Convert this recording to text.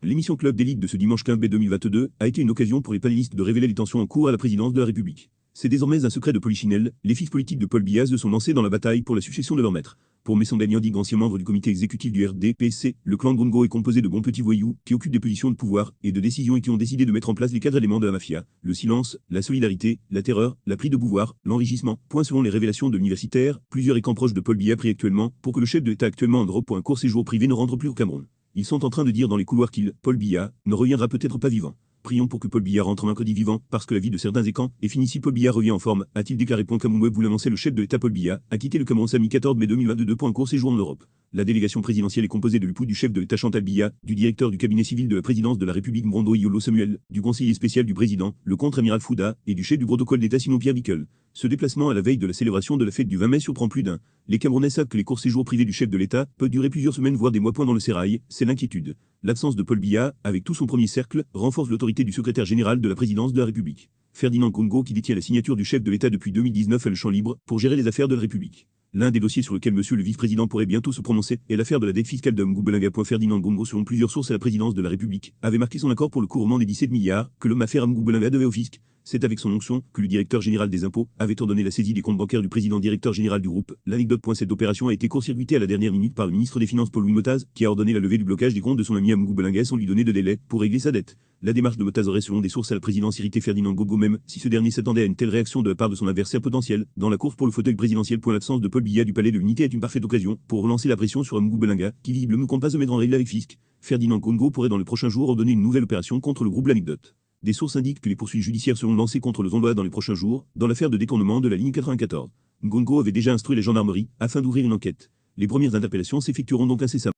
L'émission Club d'élite de ce dimanche 15 mai 2022 a été une occasion pour les panélistes de révéler les tensions en cours à la présidence de la République. C'est désormais un secret de polichinelle, les fils politiques de Paul Biya se sont lancés dans la bataille pour la succession de leur maître. Pour Messonga Nyandig, ancien membre du comité exécutif du RDPC, le clan Ngongo est composé de bons petits voyous qui occupent des positions de pouvoir et de décision et qui ont décidé de mettre en place les 4 éléments de la mafia: le silence, la solidarité, la terreur, la prise de pouvoir, l'enrichissement. Point selon les révélations de l'universitaire, plusieurs camps proches de Paul Biya prient actuellement pour que le chef de l'État actuellement en Europe pour un court séjour privé ne rentre plus au Cameroun. Ils sont en train de dire dans les couloirs qu'il, Paul Biya, ne reviendra peut-être pas vivant. Prions pour que Paul Biya rentre mercredi vivant, parce que la vie de certains est quand est finie si Paul Biya revient en forme, a-t-il déclaré. Cameroun Web, vous l'annoncez, le chef de l'État Paul Biya a quitté le Cameroun samedi 14 mai 2022 pour un court séjour en Europe. La délégation présidentielle est composée de l'époux du chef de l'État Chantal Biya, du directeur du cabinet civil de la présidence de la République Mbrondo Yolo Samuel, du conseiller spécial du président, le contre-amiral Fouda, et du chef du protocole d'État Simon Pierre Bickel. Ce déplacement à la veille de la célébration de la fête du 20 mai surprend plus d'un. Les Camerounais savent que les courts séjours privés du chef de l'État peuvent durer plusieurs semaines voire des mois. Dans le sérail, c'est l'inquiétude. L'absence de Paul Biya, avec tout son premier cercle, renforce l'autorité du secrétaire général de la présidence de la République, Ferdinand Ngongo, qui détient la signature du chef de l'État depuis 2019, a le champ libre pour gérer les affaires de la République. L'un des dossiers sur lequel monsieur le vice-président pourrait bientôt se prononcer est l'affaire de la dette fiscale de Mgoubelinga. Ferdinand Ngongo, selon plusieurs sources à la présidence de la République, avait marqué son accord pour le couronnement des 17 milliards que l'homme affaire Mgoubelinga devait au fisc. C'est avec son onction que le directeur général des impôts avait ordonné la saisie des comptes bancaires du président directeur général du groupe. L'anecdote. Cette opération a été court-circuitée à la dernière minute par le ministre des Finances Paul-Louis Motaz, qui a ordonné la levée du blocage des comptes de son ami Mgoubelinga sans lui donner de délai pour régler sa dette. La démarche de Motaz aurait, selon des sources à la présidence, irrité Ferdinand Ngongo, même si ce dernier s'attendait à une telle réaction de la part de son adversaire potentiel dans la course pour le fauteuil présidentiel. L'absence de Paul Biya du palais de l'unité est une parfaite occasion pour relancer la pression sur Mgoubelinga, qui visiblement ne compte pas se mettre en règle avec fisc. Ferdinand Ngongo pourrait dans les prochains jours ordonner une nouvelle opération contre le groupe. L'anecdote. Des sources indiquent que les poursuites judiciaires seront lancées contre le Zondois dans les prochains jours, dans l'affaire de détournement de la ligne 94. Ngongo avait déjà instruit les gendarmeries afin d'ouvrir une enquête. Les premières interpellations s'effectueront donc incessamment.